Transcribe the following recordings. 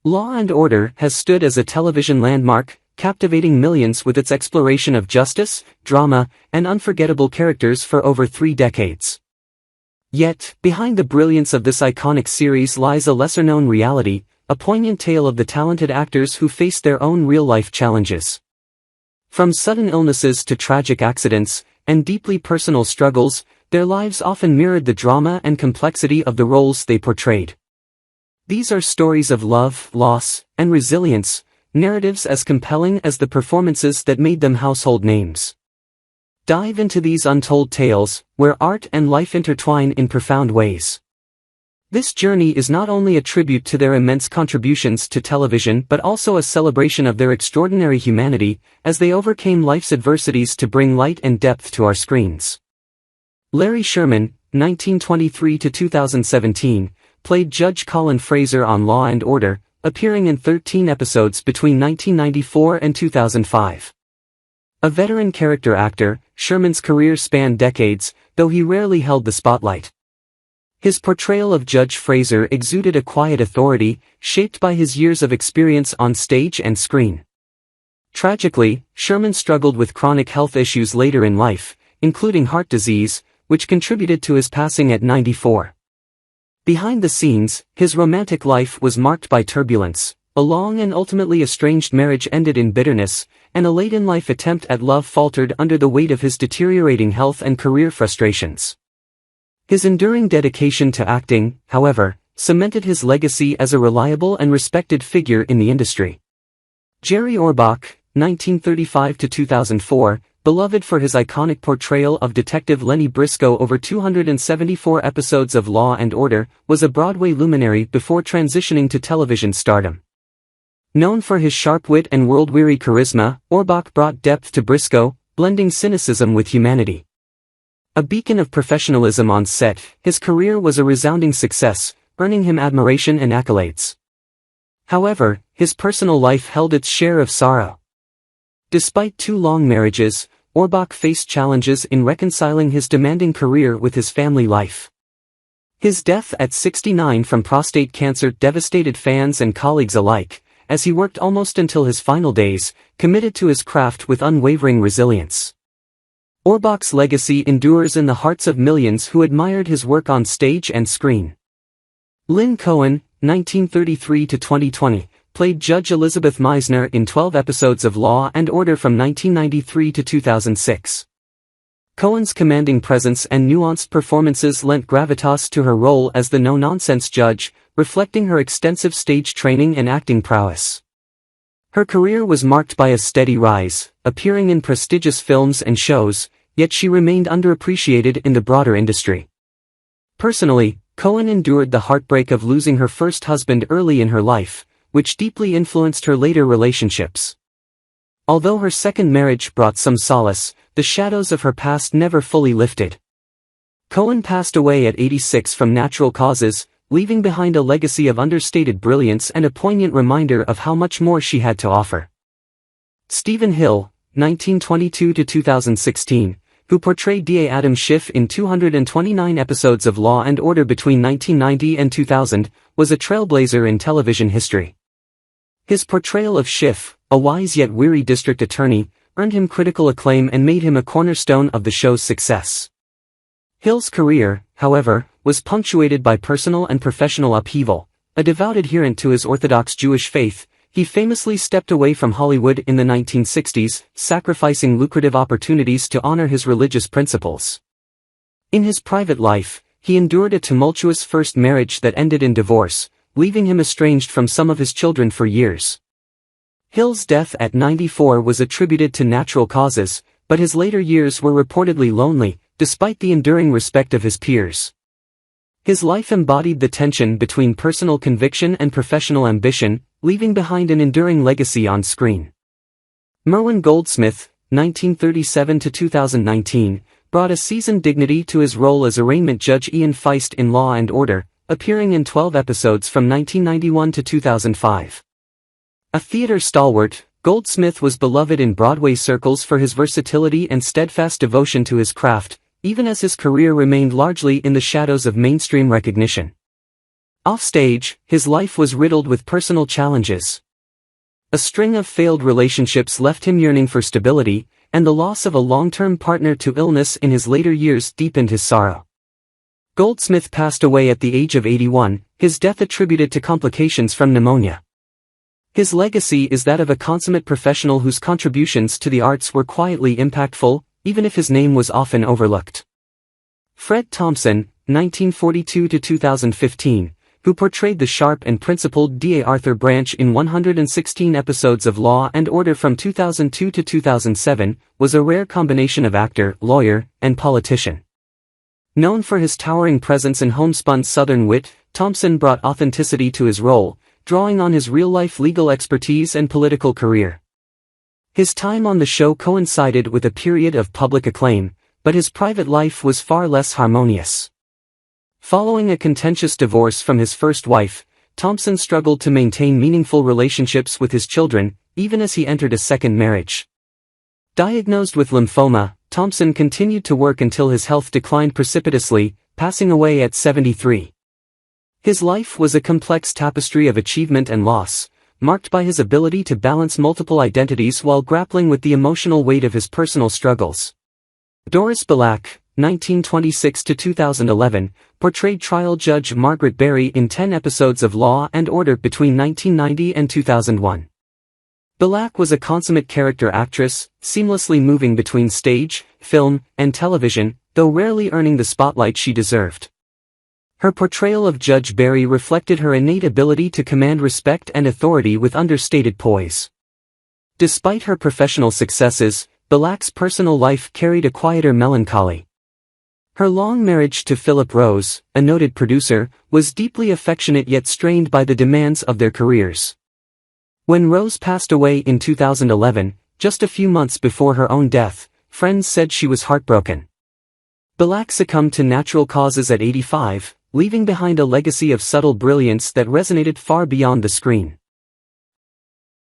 Law and Order has stood as a television landmark, captivating millions with its exploration of justice, drama, and unforgettable characters for over 3 decades. Yet, behind the brilliance of this iconic series lies a lesser-known reality, a poignant tale of the talented actors who faced their own real-life challenges. From sudden illnesses to tragic accidents, and deeply personal struggles, their lives often mirrored the drama and complexity of the roles they portrayed. These are stories of love, loss, and resilience, narratives as compelling as the performances that made them household names. Dive into these untold tales, where art and life intertwine in profound ways. This journey is not only a tribute to their immense contributions to television but also a celebration of their extraordinary humanity, as they overcame life's adversities to bring light and depth to our screens. Larry Sherman, 1923–2017, played Judge Colin Fraser on Law and Order, appearing in 13 episodes between 1994 and 2005. A veteran character actor, Sherman's career spanned decades, though he rarely held the spotlight. His portrayal of Judge Fraser exuded a quiet authority, shaped by his years of experience on stage and screen. Tragically, Sherman struggled with chronic health issues later in life, including heart disease, which contributed to his passing at 94. Behind the scenes, his romantic life was marked by turbulence. A long and ultimately estranged marriage ended in bitterness, and a late-in-life attempt at love faltered under the weight of his deteriorating health and career frustrations. His enduring dedication to acting, however, cemented his legacy as a reliable and respected figure in the industry. Jerry Orbach, 1935–2004, beloved for his iconic portrayal of Detective Lenny Briscoe over 274 episodes of Law and Order, was a Broadway luminary before transitioning to television stardom. Known for his sharp wit and world-weary charisma, Orbach brought depth to Briscoe, blending cynicism with humanity. A beacon of professionalism on set, his career was a resounding success, earning him admiration and accolades. However, his personal life held its share of sorrow. Despite 2 long marriages, Orbach faced challenges in reconciling his demanding career with his family life. His death at 69 from prostate cancer devastated fans and colleagues alike, as he worked almost until his final days, committed to his craft with unwavering resilience. Orbach's legacy endures in the hearts of millions who admired his work on stage and screen. Lynn Cohen, 1933–2020, played Judge Elizabeth Meisner in 12 episodes of Law and Order from 1993 to 2006. Cohen's commanding presence and nuanced performances lent gravitas to her role as the no-nonsense judge, reflecting her extensive stage training and acting prowess. Her career was marked by a steady rise, appearing in prestigious films and shows, yet she remained underappreciated in the broader industry. Personally, Cohen endured the heartbreak of losing her first husband early in her life, which deeply influenced her later relationships. Although her second marriage brought some solace, the shadows of her past never fully lifted. Cohen passed away at 86 from natural causes, leaving behind a legacy of understated brilliance and a poignant reminder of how much more she had to offer. Stephen Hill, 1922–2016, who portrayed D.A. Adam Schiff in 229 episodes of Law and Order between 1990 and 2000, was a trailblazer in television history. His portrayal of Schiff, a wise yet weary district attorney, earned him critical acclaim and made him a cornerstone of the show's success. Hill's career, however, was punctuated by personal and professional upheaval. A devout adherent to his Orthodox Jewish faith, he famously stepped away from Hollywood in the 1960s, sacrificing lucrative opportunities to honor his religious principles. In his private life, he endured a tumultuous first marriage that ended in divorce, leaving him estranged from some of his children for years. Hill's death at 94 was attributed to natural causes, but his later years were reportedly lonely, despite the enduring respect of his peers. His life embodied the tension between personal conviction and professional ambition, leaving behind an enduring legacy on screen. Merwin Goldsmith, 1937–2019, brought a seasoned dignity to his role as arraignment judge Ian Feist in Law and Order, appearing in 12 episodes from 1991 to 2005. A theater stalwart, Goldsmith was beloved in Broadway circles for his versatility and steadfast devotion to his craft, even as his career remained largely in the shadows of mainstream recognition. Offstage, his life was riddled with personal challenges. A string of failed relationships left him yearning for stability, and the loss of a long-term partner to illness in his later years deepened his sorrow. Goldsmith passed away at the age of 81, his death attributed to complications from pneumonia. His legacy is that of a consummate professional whose contributions to the arts were quietly impactful, even if his name was often overlooked. Fred Thompson, 1942–2015, who portrayed the sharp and principled D.A. Arthur Branch in 116 episodes of Law and Order from 2002 to 2007, was a rare combination of actor, lawyer, and politician. Known for his towering presence and homespun Southern wit, Thompson brought authenticity to his role, drawing on his real-life legal expertise and political career. His time on the show coincided with a period of public acclaim, but his private life was far less harmonious. Following a contentious divorce from his first wife, Thompson struggled to maintain meaningful relationships with his children, even as he entered a second marriage. Diagnosed with lymphoma, Thompson continued to work until his health declined precipitously, passing away at 73. His life was a complex tapestry of achievement and loss, marked by his ability to balance multiple identities while grappling with the emotional weight of his personal struggles. Doris Belack, 1926–2011, portrayed trial judge Margaret Berry in 10 episodes of Law and Order between 1990 and 2001. Belack was a consummate character actress, seamlessly moving between stage, film, and television, though rarely earning the spotlight she deserved. Her portrayal of Judge Berry reflected her innate ability to command respect and authority with understated poise. Despite her professional successes, Belack's personal life carried a quieter melancholy. Her long marriage to Philip Rose, a noted producer, was deeply affectionate yet strained by the demands of their careers. When Rose passed away in 2011, just a few months before her own death, friends said she was heartbroken. Belack succumbed to natural causes at 85, leaving behind a legacy of subtle brilliance that resonated far beyond the screen.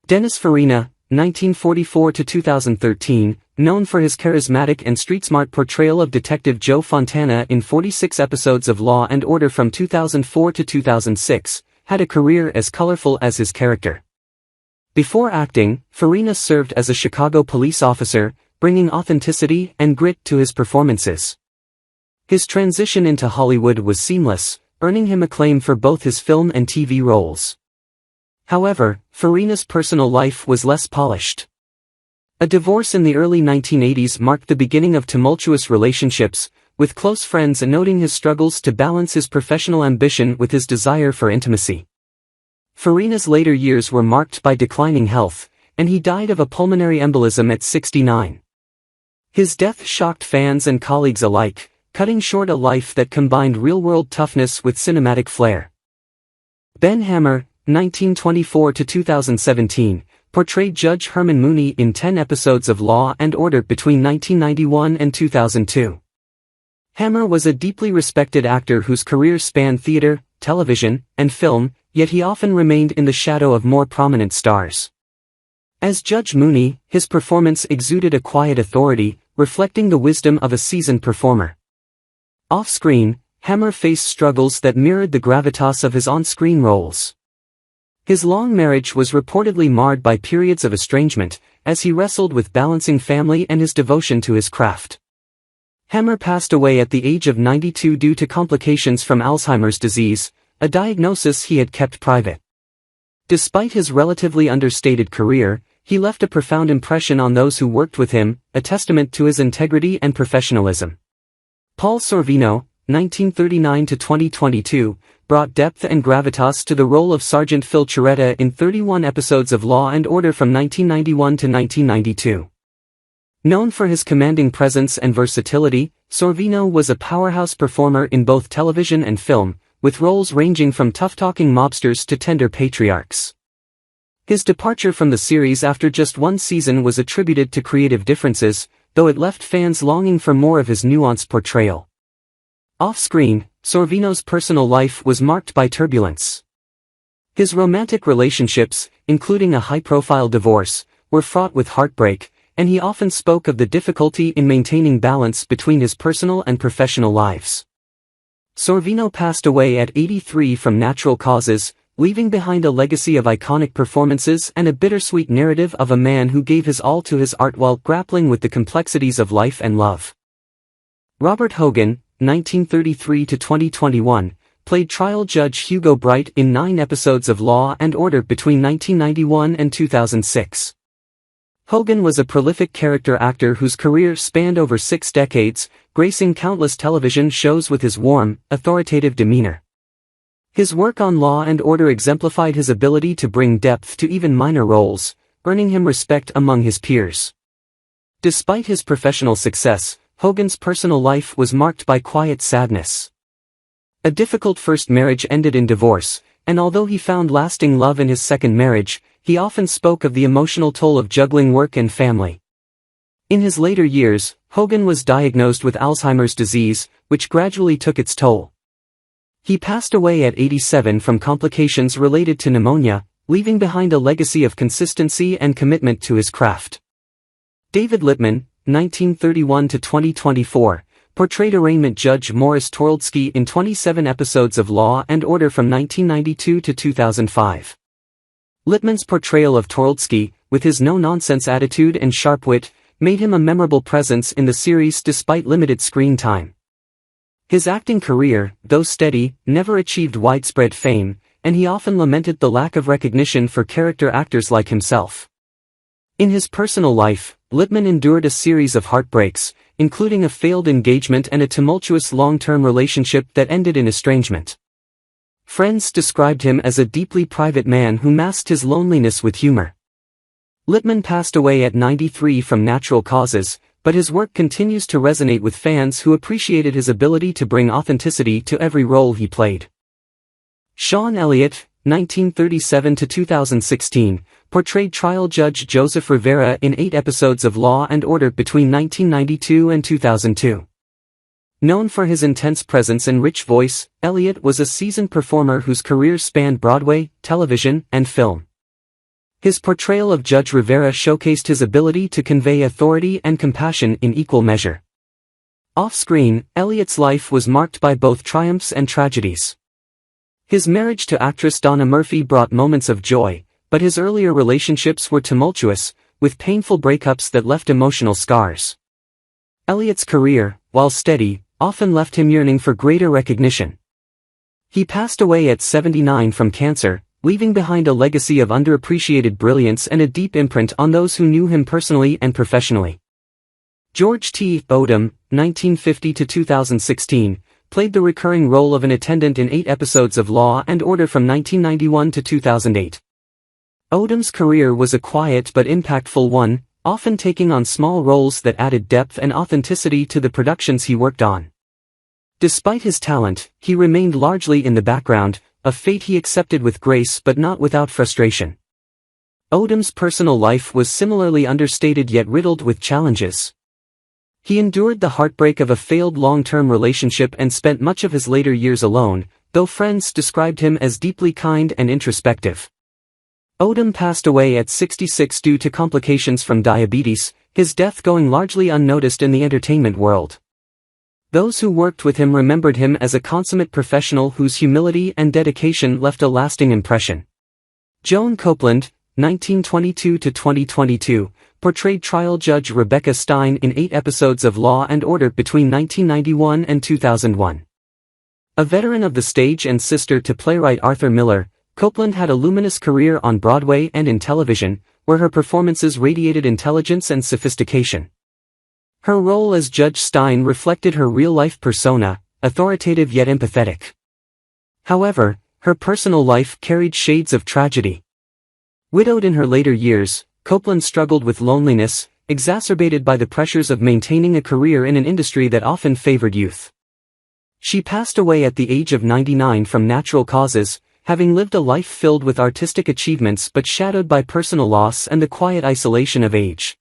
Dennis Farina, 1944–2013, known for his charismatic and street-smart portrayal of Detective Joe Fontana in 46 episodes of Law and Order from 2004 to 2006, had a career as colorful as his character. Before acting, Farina served as a Chicago police officer, bringing authenticity and grit to his performances. His transition into Hollywood was seamless, earning him acclaim for both his film and TV roles. However, Farina's personal life was less polished. A divorce in the early 1980s marked the beginning of tumultuous relationships, with close friends noting his struggles to balance his professional ambition with his desire for intimacy. Farina's later years were marked by declining health, and he died of a pulmonary embolism at 69. His death shocked fans and colleagues alike, cutting short a life that combined real-world toughness with cinematic flair. Ben Hammer, 1924–2017, portrayed Judge Herman Mooney in 10 episodes of Law and Order between 1991 and 2002. Hammer was a deeply respected actor whose career spanned theater, television, and film, yet he often remained in the shadow of more prominent stars. As Judge Mooney, his performance exuded a quiet authority, reflecting the wisdom of a seasoned performer. Off-screen, Hammer faced struggles that mirrored the gravitas of his on-screen roles. His long marriage was reportedly marred by periods of estrangement, as he wrestled with balancing family and his devotion to his craft. Hammer passed away at the age of 92 due to complications from Alzheimer's disease, a diagnosis he had kept private. Despite his relatively understated career, he left a profound impression on those who worked with him, a testament to his integrity and professionalism. Paul Sorvino, 1939–2022, brought depth and gravitas to the role of Sergeant Phil Chiretta in 31 episodes of Law and Order from 1991 to 1992. Known for his commanding presence and versatility, Sorvino was a powerhouse performer in both television and film, with roles ranging from tough-talking mobsters to tender patriarchs. His departure from the series after just one season was attributed to creative differences, though it left fans longing for more of his nuanced portrayal. Off-screen, Sorvino's personal life was marked by turbulence. His romantic relationships, including a high-profile divorce, were fraught with heartbreak, and he often spoke of the difficulty in maintaining balance between his personal and professional lives. Sorvino passed away at 83 from natural causes, leaving behind a legacy of iconic performances and a bittersweet narrative of a man who gave his all to his art while grappling with the complexities of life and love. Robert Hogan, 1933 to 2021, played trial judge Hugo Bright in 9 episodes of Law and Order between 1991 and 2006. Hogan was a prolific character actor whose career spanned over 6 decades, gracing countless television shows with his warm, authoritative demeanor. His work on Law and Order exemplified his ability to bring depth to even minor roles, earning him respect among his peers. Despite his professional success, Hogan's personal life was marked by quiet sadness. A difficult first marriage ended in divorce, and although he found lasting love in his second marriage, he often spoke of the emotional toll of juggling work and family. In his later years, Hogan was diagnosed with Alzheimer's disease, which gradually took its toll. He passed away at 87 from complications related to pneumonia, leaving behind a legacy of consistency and commitment to his craft. David Lipman, 1931 to 2024, portrayed arraignment judge Morris Torldsky in 27 episodes of Law and Order from 1992 to 2005. Lipman's portrayal of Torldsky, with his no-nonsense attitude and sharp wit, made him a memorable presence in the series despite limited screen time. His acting career, though steady, never achieved widespread fame, and he often lamented the lack of recognition for character actors like himself. In his personal life, Lipman endured a series of heartbreaks, including a failed engagement and a tumultuous long-term relationship that ended in estrangement. Friends described him as a deeply private man who masked his loneliness with humor. Lipman passed away at 93 from natural causes, but his work continues to resonate with fans who appreciated his ability to bring authenticity to every role he played. Shawn Elliott, 1937 to 2016, portrayed trial judge Joseph Rivera in 8 episodes of Law and Order between 1992 and 2002. Known for his intense presence and rich voice, Elliott was a seasoned performer whose career spanned Broadway, television, and film. His portrayal of Judge Rivera showcased his ability to convey authority and compassion in equal measure. Off-screen, Elliott's life was marked by both triumphs and tragedies. His marriage to actress Donna Murphy brought moments of joy, but his earlier relationships were tumultuous, with painful breakups that left emotional scars. Elliott's career, while steady, often left him yearning for greater recognition. He passed away at 79 from cancer, leaving behind a legacy of underappreciated brilliance and a deep imprint on those who knew him personally and professionally. George T. Odom, 1950 to 2016, played the recurring role of an attendant in 8 episodes of Law and Order from 1991 to 2008. Odom's career was a quiet but impactful one, often taking on small roles that added depth and authenticity to the productions he worked on. Despite his talent, he remained largely in the background, a fate he accepted with grace but not without frustration. Odom's personal life was similarly understated yet riddled with challenges. He endured the heartbreak of a failed long-term relationship and spent much of his later years alone, though friends described him as deeply kind and introspective. Odom passed away at 66 due to complications from diabetes, his death going largely unnoticed in the entertainment world. Those who worked with him remembered him as a consummate professional whose humility and dedication left a lasting impression. Joan Copeland, 1922 to 2022, portrayed trial judge Rebecca Stein in 8 episodes of Law and Order between 1991 and 2001. A veteran of the stage and sister to playwright Arthur Miller, Copeland had a luminous career on Broadway and in television, where her performances radiated intelligence and sophistication. Her role as Judge Stein reflected her real-life persona, authoritative yet empathetic. However, her personal life carried shades of tragedy. Widowed in her later years, Copeland struggled with loneliness, exacerbated by the pressures of maintaining a career in an industry that often favored youth. She passed away at the age of 99 from natural causes, having lived a life filled with artistic achievements but shadowed by personal loss and the quiet isolation of age.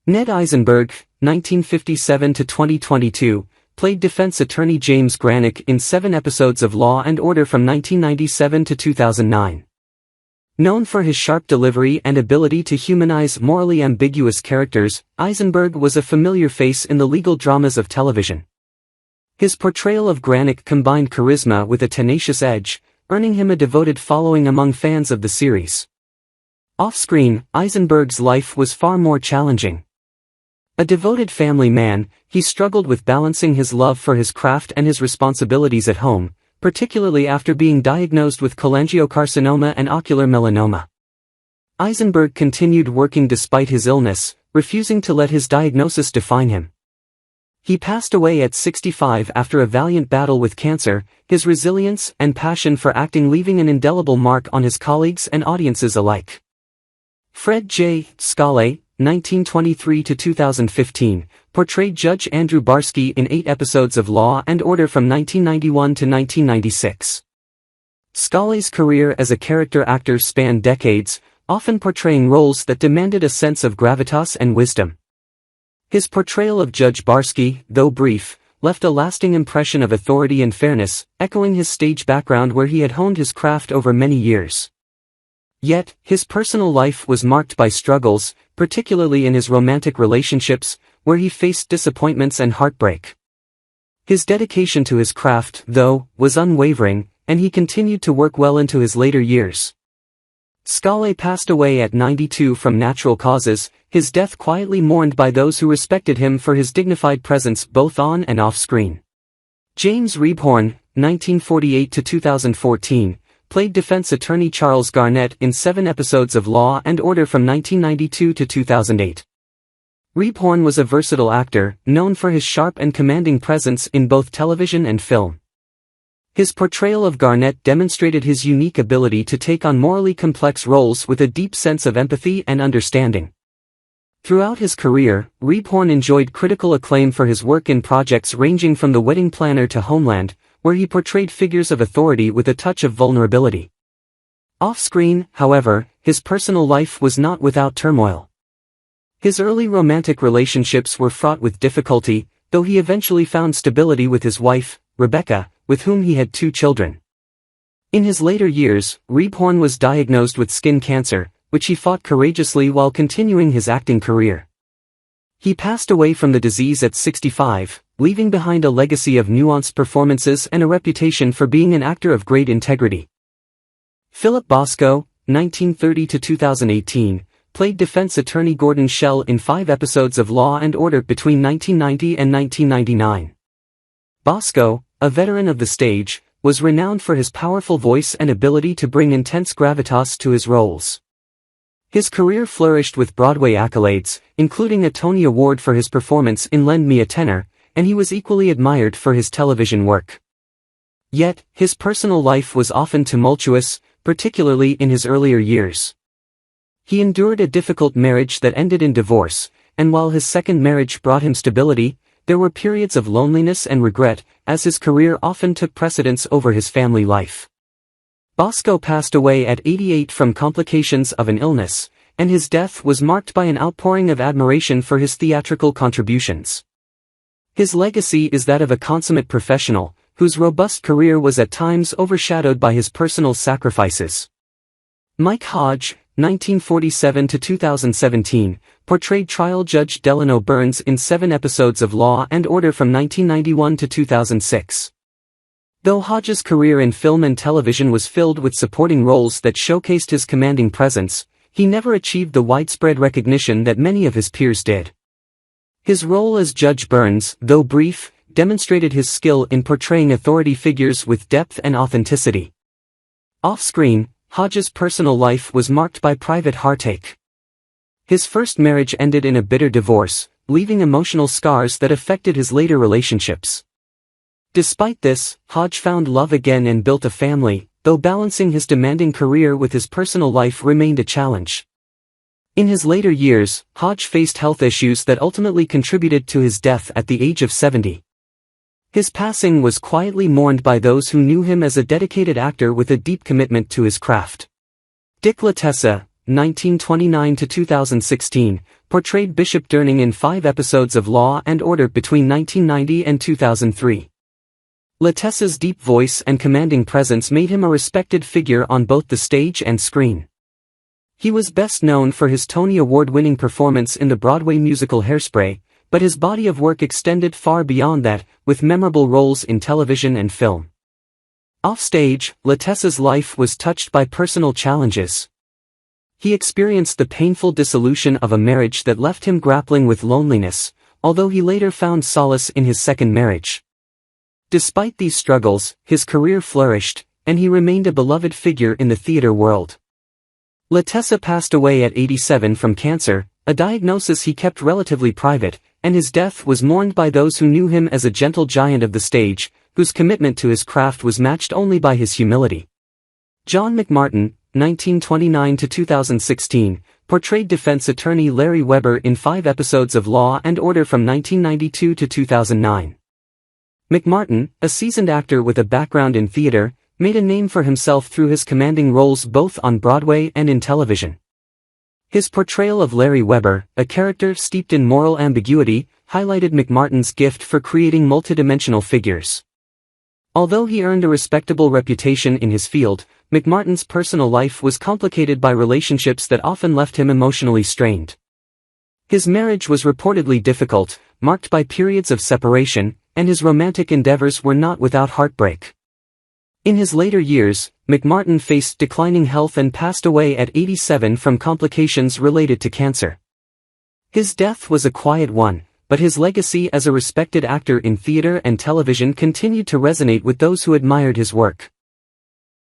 Ned Eisenberg, 1957 to 2022, played defense attorney James Granick in 7 episodes of Law and Order from 1997 to 2009. Known for his sharp delivery and ability to humanize morally ambiguous characters, Eisenberg was a familiar face in the legal dramas of television. His portrayal of Granick combined charisma with a tenacious edge, earning him a devoted following among fans of the series. Off-screen, Eisenberg's life was far more challenging. A devoted family man, he struggled with balancing his love for his craft and his responsibilities at home, particularly after being diagnosed with cholangiocarcinoma and ocular melanoma. Eisenberg continued working despite his illness, refusing to let his diagnosis define him. He passed away at 65 after a valiant battle with cancer, his resilience and passion for acting leaving an indelible mark on his colleagues and audiences alike. Fred J. Scollay, 1923–2015, portrayed Judge Andrew Barsky in 8 episodes of Law and Order from 1991 to 1996. Scollay's career as a character actor spanned decades, often portraying roles that demanded a sense of gravitas and wisdom. His portrayal of Judge Barsky, though brief, left a lasting impression of authority and fairness, echoing his stage background where he had honed his craft over many years. Yet, his personal life was marked by struggles, particularly in his romantic relationships, where he faced disappointments and heartbreak. His dedication to his craft, though, was unwavering, and he continued to work well into his later years. Scollay passed away at 92 from natural causes, his death quietly mourned by those who respected him for his dignified presence both on and off screen. James Rebhorn, 1948–2014, played defense attorney Charles Garnett in 7 episodes of Law and Order from 1992 to 2008. Rebhorn was a versatile actor, known for his sharp and commanding presence in both television and film. His portrayal of Garnett demonstrated his unique ability to take on morally complex roles with a deep sense of empathy and understanding. Throughout his career, Rebhorn enjoyed critical acclaim for his work in projects ranging from The Wedding Planner to Homeland, where he portrayed figures of authority with a touch of vulnerability. Off-screen, however, his personal life was not without turmoil. His early romantic relationships were fraught with difficulty, though he eventually found stability with his wife, Rebecca, with whom he had 2 children. In his later years, Rebhorn was diagnosed with skin cancer, which he fought courageously while continuing his acting career. He passed away from the disease at 65, leaving behind a legacy of nuanced performances and a reputation for being an actor of great integrity. Philip Bosco, 1930–2018, played defense attorney Gordon Shell in 5 episodes of Law and Order between 1990 and 1999. Bosco, a veteran of the stage, was renowned for his powerful voice and ability to bring intense gravitas to his roles. His career flourished with Broadway accolades, including a Tony Award for his performance in Lend Me a Tenor, and he was equally admired for his television work. Yet, his personal life was often tumultuous, particularly in his earlier years. He endured a difficult marriage that ended in divorce, and while his second marriage brought him stability, there were periods of loneliness and regret, as his career often took precedence over his family life. Bosco passed away at 88 from complications of an illness, and his death was marked by an outpouring of admiration for his theatrical contributions. His legacy is that of a consummate professional, whose robust career was at times overshadowed by his personal sacrifices. Mike Hodge, 1947–2017, portrayed trial judge Delano Burns in 7 episodes of Law and Order from 1991 to 2006. Though Hodge's career in film and television was filled with supporting roles that showcased his commanding presence, he never achieved the widespread recognition that many of his peers did. His role as Judge Burns, though brief, demonstrated his skill in portraying authority figures with depth and authenticity. Off-screen, Hodge's personal life was marked by private heartache. His first marriage ended in a bitter divorce, leaving emotional scars that affected his later relationships. Despite this, Hodge found love again and built a family, though balancing his demanding career with his personal life remained a challenge. In his later years, Hodge faced health issues that ultimately contributed to his death at the age of 70. His passing was quietly mourned by those who knew him as a dedicated actor with a deep commitment to his craft. Dick Latessa, 1929–2016, portrayed Bishop Durning in 5 episodes of Law and Order between 1990 and 2003. Latessa's deep voice and commanding presence made him a respected figure on both the stage and screen. He was best known for his Tony Award-winning performance in the Broadway musical Hairspray, but his body of work extended far beyond that, with memorable roles in television and film. Offstage, Latessa's life was touched by personal challenges. He experienced the painful dissolution of a marriage that left him grappling with loneliness, although he later found solace in his second marriage. Despite these struggles, his career flourished, and he remained a beloved figure in the theater world. Latessa passed away at 87 from cancer, a diagnosis he kept relatively private, and his death was mourned by those who knew him as a gentle giant of the stage, whose commitment to his craft was matched only by his humility. John McMartin, 1929 to 2016, portrayed defense attorney Larry Weber in 5 episodes of Law and Order from 1992 to 2009. McMartin, a seasoned actor with a background in theater, made a name for himself through his commanding roles both on Broadway and in television. His portrayal of Larry Weber, a character steeped in moral ambiguity, highlighted McMartin's gift for creating multidimensional figures. Although he earned a respectable reputation in his field, McMartin's personal life was complicated by relationships that often left him emotionally strained. His marriage was reportedly difficult, marked by periods of separation, and his romantic endeavors were not without heartbreak. In his later years, McMartin faced declining health and passed away at 87 from complications related to cancer. His death was a quiet one, but his legacy as a respected actor in theater and television continued to resonate with those who admired his work.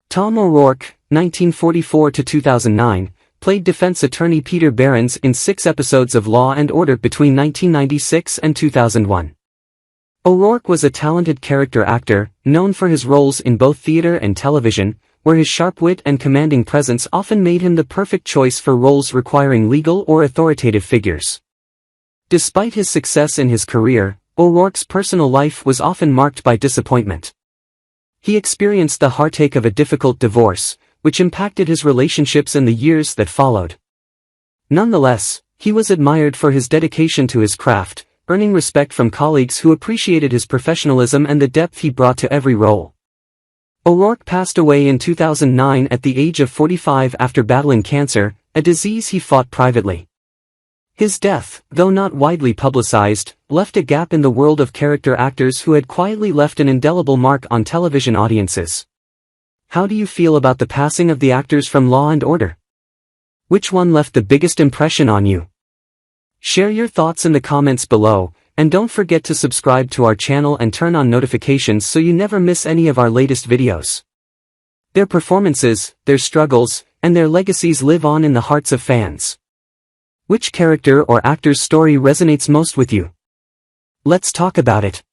Tom O'Rourke, 1944 to 2009, played defense attorney Peter Behrens in 6 episodes of Law and Order between 1996 and 2001. O'Rourke was a talented character actor, known for his roles in both theater and television, where his sharp wit and commanding presence often made him the perfect choice for roles requiring legal or authoritative figures. Despite his success in his career, O'Rourke's personal life was often marked by disappointment. He experienced the heartache of a difficult divorce, which impacted his relationships in the years that followed. Nonetheless, he was admired for his dedication to his craft, earning respect from colleagues who appreciated his professionalism and the depth he brought to every role. O'Rourke passed away in 2009 at the age of 45 after battling cancer, a disease he fought privately. His death, though not widely publicized, left a gap in the world of character actors who had quietly left an indelible mark on television audiences. How do you feel about the passing of the actors from Law and Order? Which one left the biggest impression on you? Share your thoughts in the comments below, and don't forget to subscribe to our channel and turn on notifications so you never miss any of our latest videos. Their performances, their struggles, and their legacies live on in the hearts of fans. Which character or actor's story resonates most with you? Let's talk about it.